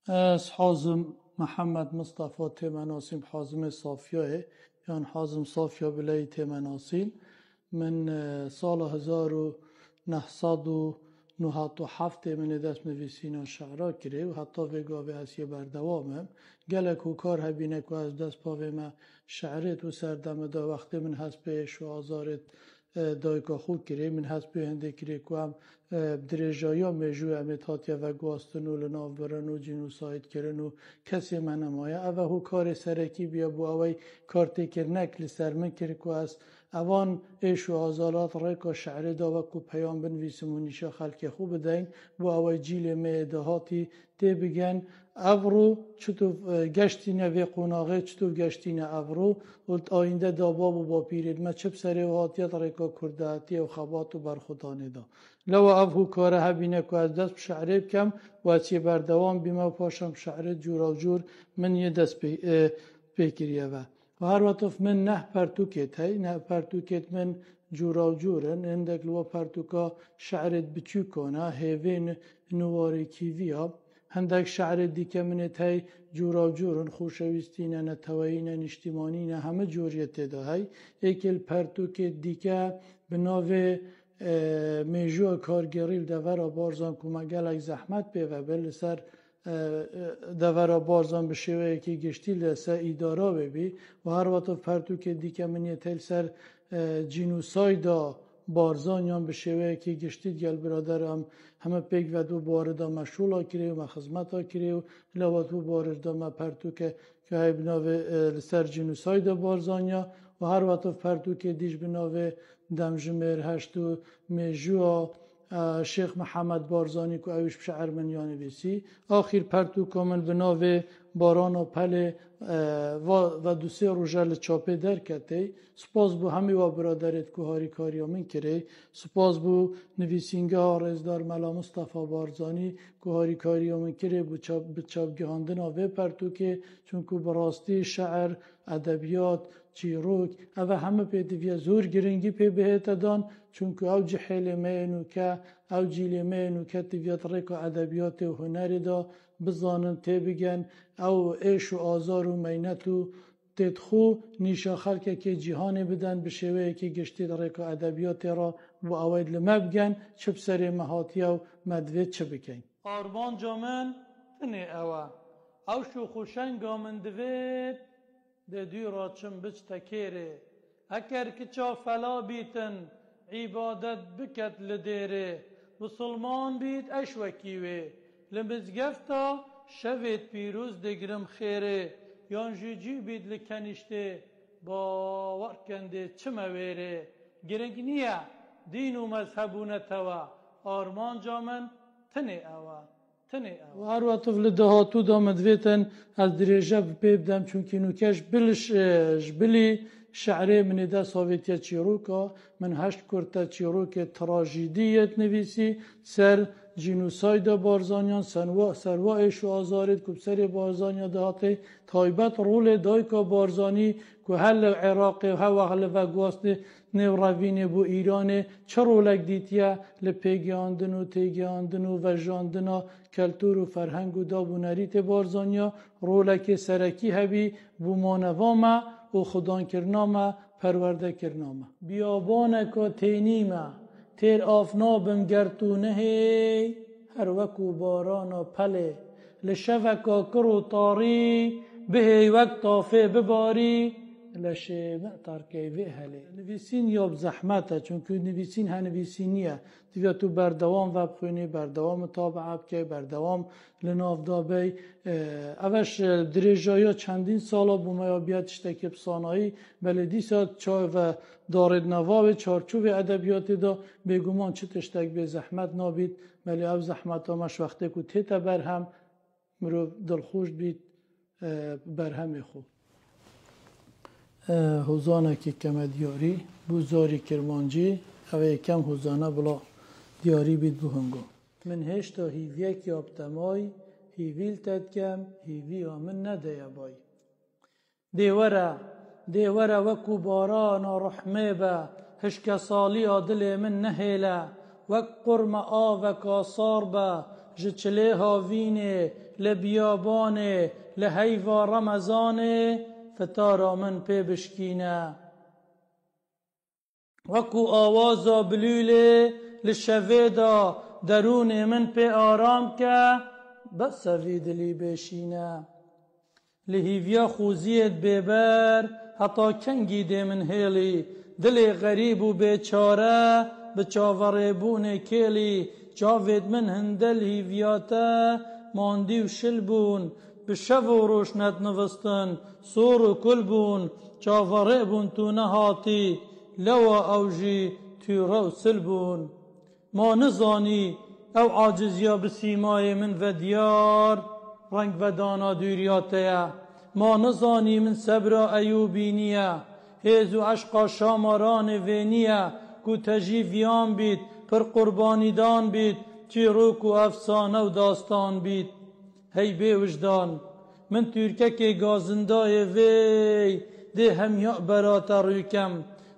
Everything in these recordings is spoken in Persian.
از حازم محمد مصطفى تیمناسیم حازم صافیه یعنی حازم صافیه بلای تیمناسیم من سال 1997 من دست نویسین و شعرا کرده و حتی وگاوه هسیه بردوامم گلک و کار هبینه که از دست پاوه ما شعرت و سردم دا وقتی من هست پیش و آزارت دایکا خود کرده من هست به هنده کرده که هم درجایا میجو امیتاتیا و گواستنو لناف برن و جنوساید کرن و کسی من نمایه اوه هو کار سرکی بیا بو اوه کار تکرنک لسر من کرده که از اوان ایش و آزالات ریکا شعر دا وکو پیام بنویسم و نیشا خلق خوب بدین بو اوه جیل میدهاتی تی بگن ابرو چطور گشتین وی قناغه چطور گشتین ابرو و آینده داباب و با پیرید ما چپ سری و هاتیت ریکا کردهاتی و خبات و برخودانه دا لو افهو کاره هبینه که از دست شعره بکم و اچی بردوام بیمه پاشم شعره جور و جور من یه دست پیکریه و هر وقت من نه پرتوکت هی نه پرتوکت من جور و جورن اندک لو پرتوکا شعرت بچو کنه هیوین نواری کیویا هندک شعر دیگه من تای جور و جورن خوشویستینه نتوینه نشتیمانینه همه جوریت ده هی ایکل پرتوکت دیگه به نوع میجو کارگریل دورا بارزان کمگلک زحمت به و بل سر دورا بارزان به شوه که گشتی لسه ایدارا ببی و هر وقت پرتو که دیگه منی تل سر جینوسایدا بارزان یا به شوه که گشتی گل برادرم همه پیک و دو باردا مشغولا کری و خدمت ها کری و لوات دو باردا ما پرتو که های بناوه سر جینوسایدا بارزانیا و هر وقت پرتو که دیش بناوه دمجمر هشتو میجو شیخ محمد بارزانی که اویش شعر من یانه بیسی آخر پرتو کامن بناوه باران و پل و دو سه روژل چاپه در کتی سپاس بو همی و برادرت که هاری کاری من کره سپاس بو نویسینگه ها رزدار ملا مصطفى بارزانی که هاری کاری من کره بو چاپ گهاندن آوه پرتو که چون که براستی شعر ادبیات چیروک اوه همه پیدویه زور گرنگی پی بهت دان چون که او جحیل مینو که او جیل مینو که تیویت ریکا ادبیات و هنری دا بزانن تی بگن او ایش و آزار و مینتو تدخو نیشا خلقه که جهانی بدن به شوه که گشتی ریکا ادبیات را و اوید لما بگن چپ سری مهاتی و مدوید چه بکن آرمان جامن تنه او شو خوشنگ آمن دوید ده دوی را چم بچ تکیره اکر کچا فلا بیتن عبادت بکت لدیره مسلمان بیت اشوکیوه لمزگفتا شوید پیروز دگرم خیره یانجوجی بیت لکنشته باور کنده چمه ویره گرنگ نیه دین و مذهبونه توا آرمان جامن تنه و هر وقت لدهاتو دامدویتن از درجه ببدم چونکه نوکش بلی شعره من ده ساویتیا چیروکا من هشت کرتا چیروک تراژیدیت نویسی سر جینوساید بارزانیان سروا ایش و آزارید کب سر بارزانیا دهاته تایبت رول دایکا بارزانی که هل عراقی و هل و گواست نوروینه بو ایرانه چه رولک دیتیا لپیگیاندن و تیگیاندن و وجاندنا کلتور و فرهنگ و دابونریت بارزانیا رولک سرکی هبی بو مانواما و خدان کرنامه پرورده کرنامه بیابانکا تینیمه تیر آفنابم گرتونه هر وکو بارانا پله لشوکا کرو طاری به وقت طافه بباری لشه معتر که وهله نویسین یاب زحمته چونکه نویسین ها نویسینیه دیگه تو بردوام وب خونی بردوام طابعه که بردوام لناف دابی اوش درجایا چندین سالا بومیابیت اشتکب سانایی بلدی ساد چای و دارد نواب چارچوب ادبیات دا بگومان چه تشتک به زحمت نابید ولی او زحمت همش وقتی که تیتا برهم مرو دلخوش بید برهم خود حوزانه که کم دیاری بوزاری کرمانجی اوه کم حوزانه بلا دیاری بید بو هنگو من هشتا هیویه که آبتمای هیویل تد کم هیوی آمن نده بای دیوره وکو بارانا رحمه با هشک سالی دل من نهیله وک قرم آوک آثار به جچله هاوینه لبیابانه لحیوا رمضانه فتارا من پی بشکینه وکو آوازا بلوله لشویدا درون من پی آرام که بس وی دلی بشینه لهیویا خوزیت بیبر حتی کنگی دی من هیلی دلی غریب و بیچاره بچاوره بونه کیلی جاوید من هندل هیویاتا ماندی و شل بون بشو و روشنت نوستن سور و کل بون چاوره بون تو نهاتی لوا اوجی تیره و سل بون ما نزانی او عاجز یا بسیمای من و دیار رنگ و دانا دوریاتیا ما نزانی من صبر ایوبینیه هیز و عشق شاماران وینیه کو تجیویان بید پر قربانی دان بید چیروک و افسانه و داستان بید هی بی وجدان من ترکه که گازندای وی ده همیا براتا روکم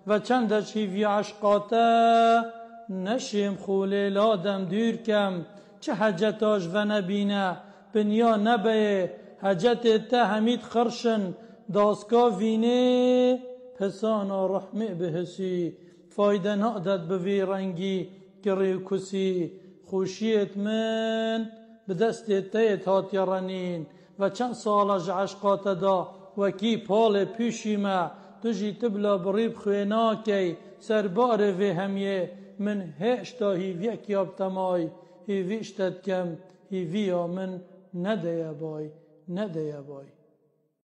و چندش هیوی عشقاته نشیم خوله لادم دور کم چه حجتاش و نبینه بنیا نبه حجت تا همید خرشن داسکا وینه پسانا رحمه بهسی فایده نادت بوی رنگی گری کسی خوشیت من به دست تیت هاتی رنین و چند سالش عشقات دا وکی پال پیشی ما تجی تبلا بریب خویناکی سربار وی همیه من هشتا هیوی کیاب تمای هیوی اشتد کم هیوی من نده بای